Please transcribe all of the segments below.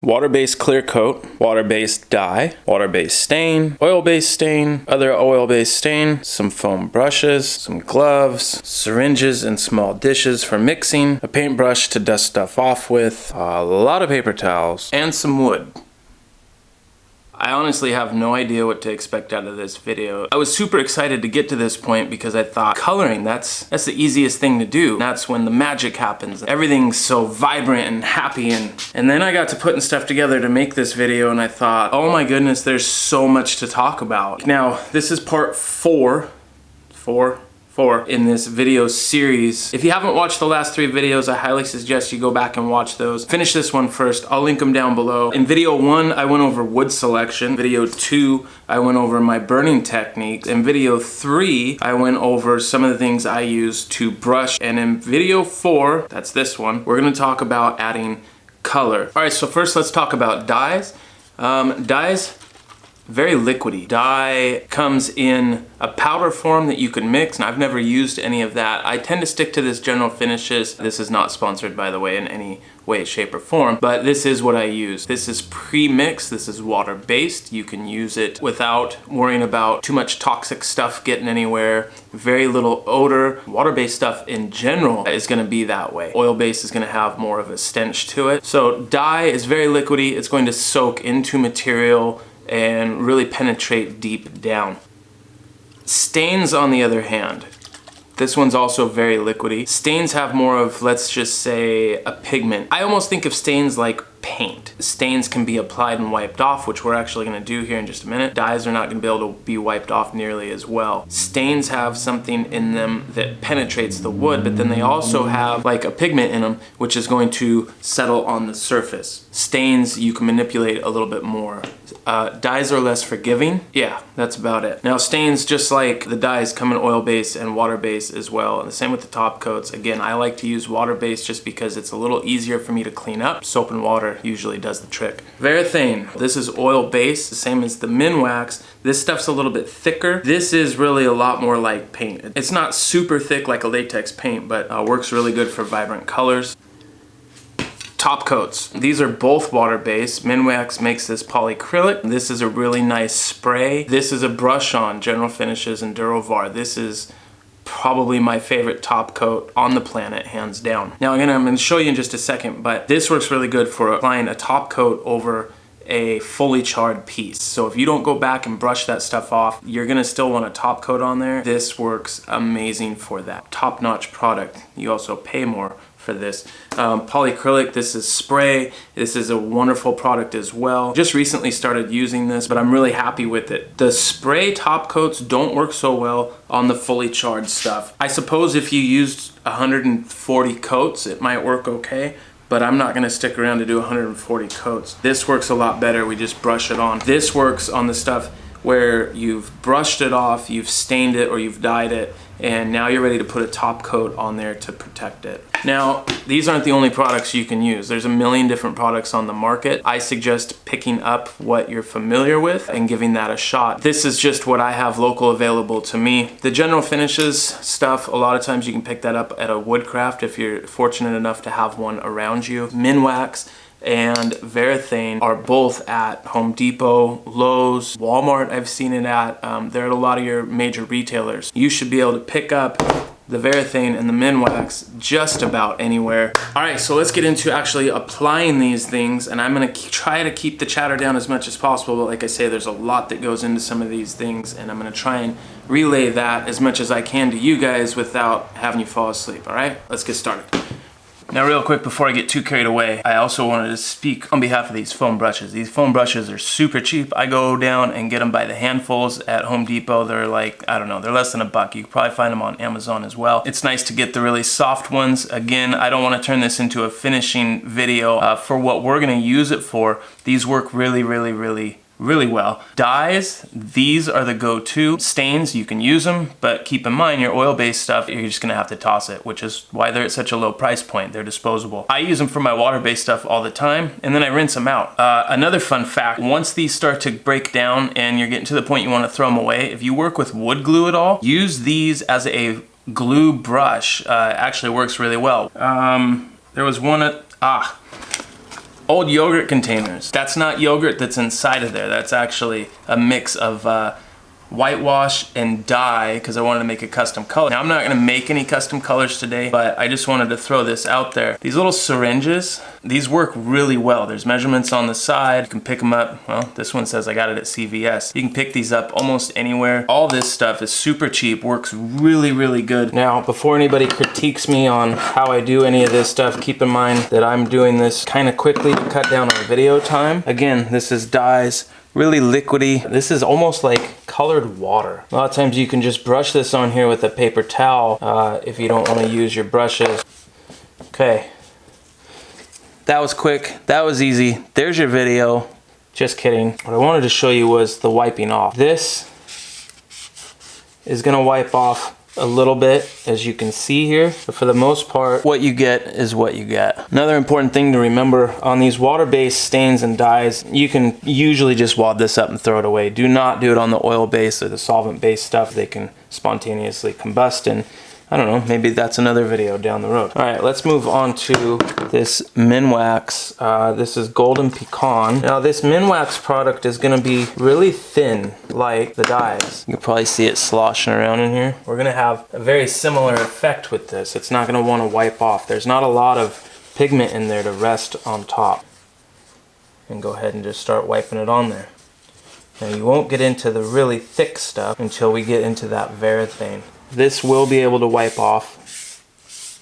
water-based clear coat, water-based dye, water-based stain, oil-based stain, other oil-based stain, some foam brushes, some gloves, syringes and small dishes for mixing, a paintbrush to dust stuff off with, a lot of paper towels, and some wood. I honestly have no idea what to expect out of this video. I was super excited to get to this point because I thought coloring, that's the easiest thing to do. That's when the magic happens. Everything's so vibrant and happy, and then I got to putting stuff together to make this video, and I thought, oh my goodness, there's so much to talk about. Now, this is part four in this video series. If you haven't watched the last 3 videos, I highly suggest you go back and watch those. Finish this one first. I'll link them down below. In video 1, I went over wood selection. Video 2, I went over my burning techniques. In video 3, I went over some of the things I use to brush. And in video 4, that's this one, we're gonna talk about adding color. All right, so first let's talk about dyes. Dyes, very liquidy. Dye comes in a powder form that you can mix, and I've never used any of that. I tend to stick to this General Finishes. This is not sponsored, by the way, in any way, shape, or form, but this is what I use. This is pre-mixed, this is water-based. You can use it without worrying about too much toxic stuff getting anywhere, very little odor. Water-based stuff in general is gonna be that way. Oil-based is gonna have more of a stench to it. So dye is very liquidy. It's going to soak into material and really penetrate deep down. Stains, on the other hand, this one's also very liquidy. Stains have more of, let's just say, a pigment. I almost think of stains like paint. Stains can be applied and wiped off, which we're actually gonna do here in just a minute. Dyes are not gonna be able to be wiped off nearly as well. Stains have something in them that penetrates the wood, but then they also have like a pigment in them, which is going to settle on the surface. Stains you can manipulate a little bit more. Dyes are less forgiving. Yeah, that's about it. Now stains, just like the dyes, come in oil-based and water-based as well. And the same with the top coats. Again, I like to use water-based just because it's a little easier for me to clean up. Soap and water usually does the trick. Varathane, this is oil-based, the same as the Minwax. This stuff's a little bit thicker. This is really a lot more like paint. It's not super thick like a latex paint, but works really good for vibrant colors. Top coats. These are both water-based. Minwax makes this polycrylic. This is a really nice spray. This is a brush on, General Finishes and Durovar. This is probably my favorite top coat on the planet, hands down. Now I'm gonna show you in just a second, but this works really good for applying a top coat over a fully charred piece. So if you don't go back and brush that stuff off, you're gonna still want a top coat on there. This works amazing for that. Top-notch product. You also pay more for this. Polycrylic, this is spray. This is a wonderful product as well. Just recently started using this, but I'm really happy with it. The spray top coats don't work so well on the fully charred stuff. I suppose if you used 140 coats, it might work okay, but I'm not gonna stick around to do 140 coats. This works a lot better. We just brush it on. This works on the stuff where you've brushed it off, you've stained it, or you've dyed it, and now you're ready to put a top coat on there to protect it. Now, these aren't the only products you can use. There's a million different products on the market. I suggest picking up what you're familiar with and giving that a shot. This is just what I have local available to me. The General Finishes stuff, a lot of times you can pick that up at a woodcraft if you're fortunate enough to have one around you. Minwax and Varathane are both at Home Depot, Lowe's, Walmart I've seen it at. They're at a lot of your major retailers. You should be able to pick up the Varathane and the Minwax just about anywhere. All right, so let's get into actually applying these things, and I'm gonna try to keep the chatter down as much as possible, but like I say, there's a lot that goes into some of these things, and I'm gonna try and relay that as much as I can to you guys without having you fall asleep, all right? Let's get started. Now real quick, before I get too carried away, I also wanted to speak on behalf of these foam brushes. These foam brushes are super cheap. I go down and get them by the handfuls at Home Depot. They're like, I don't know, they're less than $1. You can probably find them on Amazon as well. It's nice to get the really soft ones. Again, I don't want to turn this into a finishing video. For what we're gonna use it for, these work really well. Dyes, these are the go-to. Stains, you can use them, but keep in mind your oil-based stuff, you're just gonna have to toss it, which is why they're at such a low price point. They're disposable. I use them for my water-based stuff all the time, and then I rinse them out. Another fun fact, once these start to break down and you're getting to the point you wanna throw them away, if you work with wood glue at all, use these as a glue brush. Actually works really well. There was one at, old yogurt containers. That's not yogurt that's inside of there. That's actually a mix of whitewash and dye because I wanted to make a custom color. Now I'm not going to make any custom colors today, but I just wanted to throw this out there. These little syringes, these work really well. There's measurements on the side. You can pick them up. Well, this one says I got it at CVS. You can pick these up almost anywhere. All this stuff is super cheap, works really, really good. Now, before anybody critiques me on how I do any of this stuff, keep in mind that I'm doing this kind of quickly to cut down on video time. Again, this is dyes. Really liquidy. This is almost like colored water. A lot of times you can just brush this on here with a paper towel if you don't want to use your brushes. Okay. That was quick. That was easy. There's your video. Just kidding. What I wanted to show you was the wiping off. This is gonna wipe off a little bit, as you can see here, but for the most part, what you get is what you get. Another important thing to remember on these water-based stains and dyes, you can usually just wad this up and throw it away. Do not do it on the oil-based or the solvent-based stuff. They can spontaneously combust, and I don't know, maybe that's another video down the road. All right, let's move on to this Minwax. This is Golden Pecan. Now this Minwax product is gonna be really thin, like the dyes. You can probably see it sloshing around in here. We're gonna have a very similar effect with this. It's not gonna wanna wipe off. There's not a lot of pigment in there to rest on top. And go ahead and just start wiping it on there. Now you won't get into the really thick stuff until we get into that varathane. This will be able to wipe off.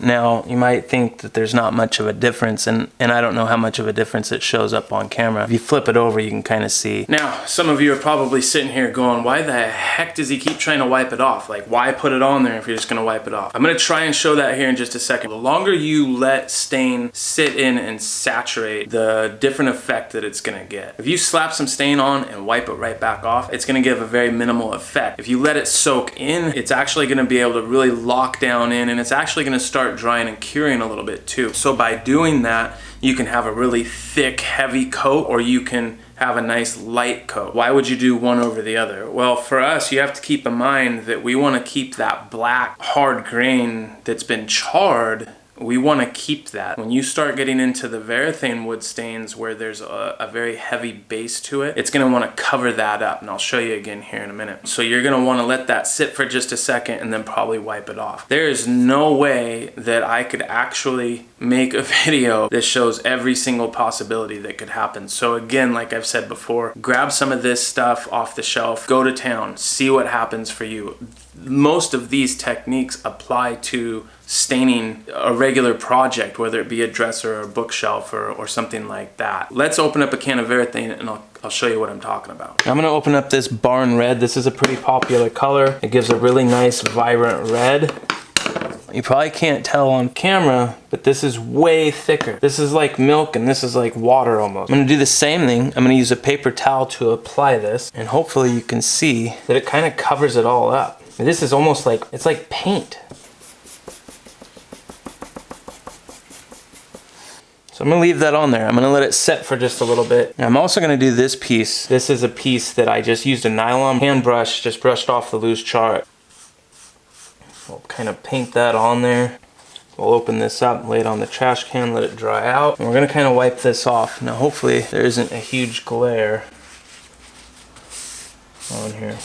Now, you might think that there's not much of a difference, and I don't know how much of a difference it shows up on camera. If you flip it over, you can kind of see. Now, some of you are probably sitting here going, why the heck does he keep trying to wipe it off? Like, why put it on there if you're just gonna wipe it off? I'm gonna try and show that here in just a second. The longer you let stain sit in and saturate, the different effect that it's gonna get. If you slap some stain on and wipe it right back off, it's gonna give a very minimal effect. If you let it soak in, it's actually gonna be able to really lock down in, and it's actually gonna start drying and curing a little bit too. So by doing that, you can have a really thick, heavy coat, or you can have a nice light coat. Why would you do one over the other? Well, for us, you have to keep in mind that we want to keep that black, hard grain that's been charred. We want to keep that. When you start getting into the varathane wood stains where there's a very heavy base to it, it's going to want to cover that up, and I'll show you again here in a minute. So you're going to want to let that sit for just a second and then probably wipe it off. There is no way that I could actually make a video that shows every single possibility that could happen. So again, like I've said before, grab some of this stuff off the shelf, go to town, see what happens for you. Most of these techniques apply to staining a regular project, whether it be a dresser or a bookshelf or something like that. Let's open up a can of varathane and I'll show you what I'm talking about. I'm gonna open up this Barn Red. This is a pretty popular color. It gives a really nice vibrant red. You probably can't tell on camera, but this is way thicker. This is like milk and this is like water almost. I'm gonna do the same thing. I'm gonna use a paper towel to apply this, and hopefully you can see that it kind of covers it all up. This is almost like, it's like paint. So I'm gonna leave that on there. I'm gonna let it set for just a little bit. And I'm also gonna do this piece. This is a piece that I just used a nylon hand brush, just brushed off the loose char. We'll kind of paint that on there. We'll open this up, lay it on the trash can, let it dry out. And we're gonna kind of wipe this off. Now hopefully there isn't a huge glare on here.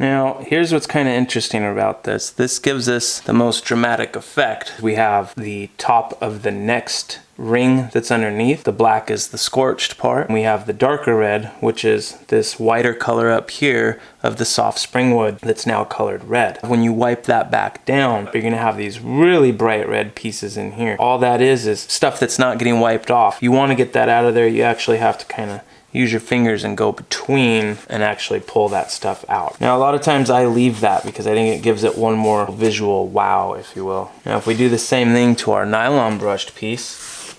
Now, here's what's kind of interesting about this. This gives us the most dramatic effect. We have the top of the next ring that's underneath. The black is the scorched part. And we have the darker red, which is this whiter color up here of the soft spring wood that's now colored red. When you wipe that back down, you're gonna have these really bright red pieces in here. All that is stuff that's not getting wiped off. You wanna get that out of there, you actually have to kind of use your fingers and go between and actually pull that stuff out. Now a lot of times I leave that because I think it gives it one more visual wow, if you will. Now if we do the same thing to our nylon brushed piece,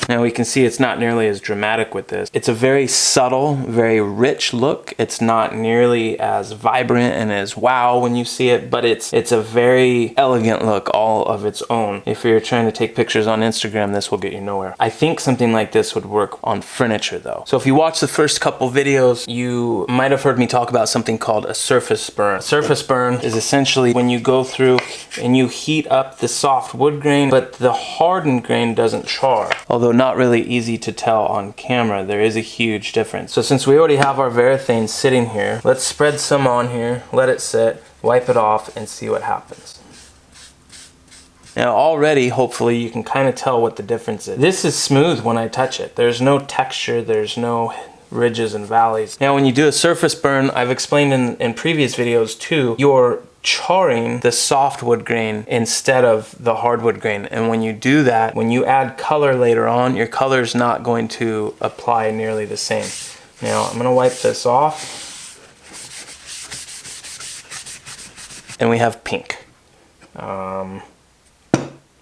Now we can see it's not nearly as dramatic with this. It's a very subtle, very rich look. It's not nearly as vibrant and as wow when you see it, but it's a very elegant look all of its own. If you're trying to take pictures on Instagram, this will get you nowhere. I think something like this would work on furniture though. So if you watch the first couple videos, you might have heard me talk about something called a surface burn. A surface burn is essentially when you go through and you heat up the soft wood grain, but the hardened grain doesn't char. Although not really easy to tell on camera, there is a huge difference. So since we already have our varathane sitting here, let's spread some on here, let it sit, wipe it off, and see what happens. Now already, hopefully, you can kind of tell what the difference is. This is smooth when I touch it. There's no texture, there's no ridges and valleys. Now when you do a surface burn, I've explained in previous videos too, you're charring the softwood grain instead of the hardwood grain. And when you do that, when you add color later on, your color's not going to apply nearly the same. Now I'm gonna wipe this off. And we have pink.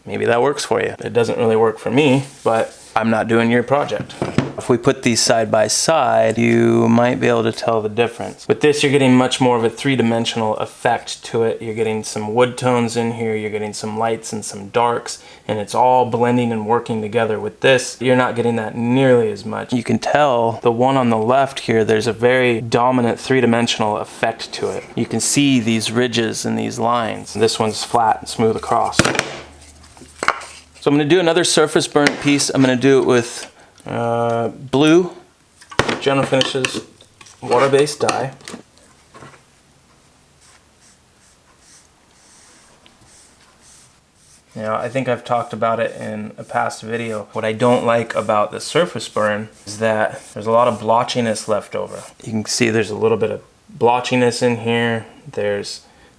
Maybe that works for you. It doesn't really work for me, but I'm not doing your project. If we put these side by side, you might be able to tell the difference. With this, you're getting much more of a three-dimensional effect to it. You're getting some wood tones in here, you're getting some lights and some darks, and it's all blending and working together. With this, you're not getting that nearly as much. You can tell the one on the left here, there's a very dominant three-dimensional effect to it. You can see these ridges and these lines. This one's flat and smooth across. So I'm gonna do another surface burnt piece. I'm gonna do it with blue General Finishes water-based dye. Now, I think I've talked about it in a past video. What I don't like about the surface burn is that there's a lot of blotchiness left over. You can see there's a little bit of blotchiness in here.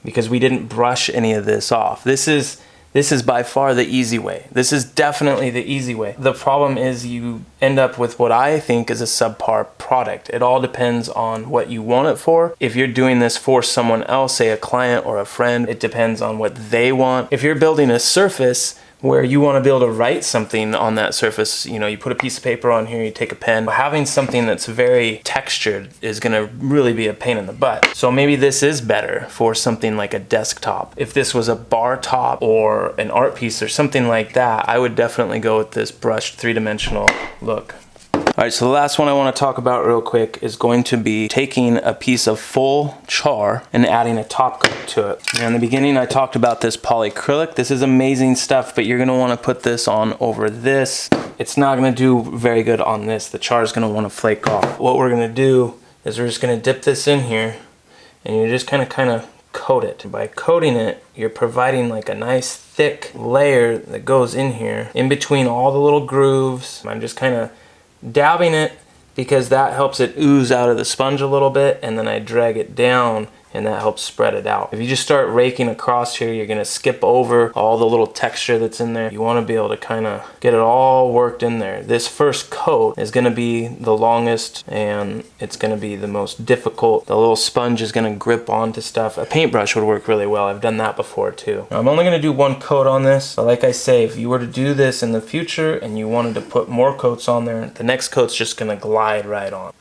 Because we didn't brush any of this off. This is by far the easy way. This is definitely the easy way. The problem is you end up with what I think is a subpar product. It all depends on what you want it for. If you're doing this for someone else, say a client or a friend, it depends on what they want. If you're building a surface where you want to be able to write something on that surface, you know, you put a piece of paper on here, you take a pen. Having something that's very textured is going to really be a pain in the butt. So maybe this is better for something like a desktop. If this was a bar top or an art piece or something like that, I would definitely go with this brushed three-dimensional look. All right, so the last one I want to talk about real quick is going to be taking a piece of full char and adding a top coat to it. Now in the beginning I talked about this polycrylic. This is amazing stuff, but you're going to want to put this on over this. It's not going to do very good on this. The char is going to want to flake off. What we're going to do is we're just going to dip this in here and you're just kind of coat it. By coating it, you're providing like a nice thick layer that goes in here in between all the little grooves. I'm just kind of dabbing it because that helps it ooze out of the sponge a little bit, and then I drag it down and that helps spread it out. If you just start raking across here, you're gonna skip over all the little texture that's in there. You wanna be able to kind of get it all worked in there. This first coat is gonna be the longest and it's gonna be the most difficult. The little sponge is gonna grip onto stuff. A paintbrush would work really well. I've done that before too. Now, I'm only gonna do one coat on this, but like I say, if you were to do this in the future and you wanted to put more coats on there, the next coat's just gonna glide right on.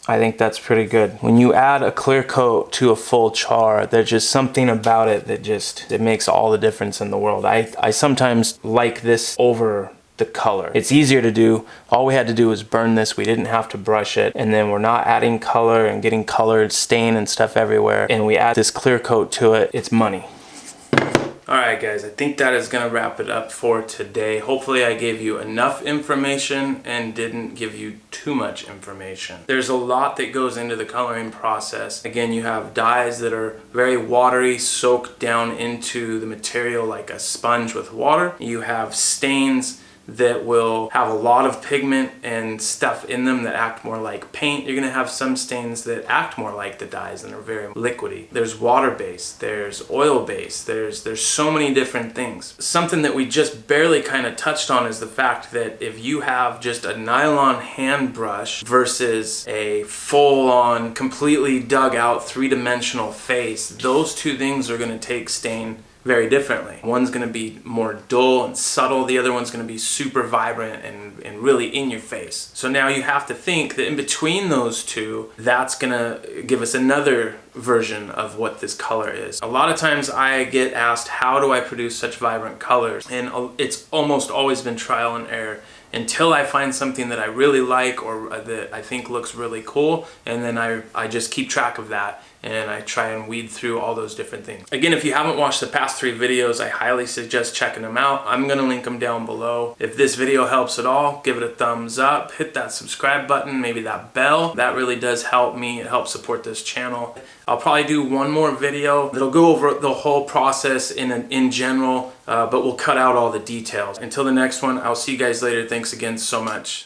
I think that's pretty good. When you add a clear coat to a full char, there's just something about it that it makes all the difference in the world. I sometimes like this over the color. It's easier to do. All we had to do was burn this. We didn't have to brush it. And then we're not adding color and getting colored stain and stuff everywhere. And we add this clear coat to it. It's money. Alright guys, I think that is going to wrap it up for today. Hopefully I gave you enough information and didn't give you too much information. There's a lot that goes into the coloring process. Again, you have dyes that are very watery, soaked down into the material like a sponge with water. You have stains that will have a lot of pigment and stuff in them that act more like paint. You're gonna have some stains that act more like the dyes and are very liquidy. There's water-based, there's oil-based, there's so many different things. Something that we just barely kind of touched on is the fact that if you have just a nylon hand brush versus a full-on, completely dug out three-dimensional face, those two things are gonna take stain very differently. One's gonna be more dull and subtle, the other one's gonna be super vibrant and really in your face. So now you have to think that in between those two, that's gonna give us another version of what this color is. A lot of times I get asked, how do I produce such vibrant colors? And it's almost always been trial and error until I find something that I really like or that I think looks really cool, and then I just keep track of that and I try and weed through all those different things. Again, if you haven't watched the past 3 videos, I highly suggest checking them out. I'm gonna link them down below. If this video helps at all, give it a thumbs up, hit that subscribe button, maybe that bell. That really does help me. It helps support this channel. I'll probably do one more video that'll go over the whole process in general, but we'll cut out all the details. Until the next one, I'll see you guys later. Thanks again so much.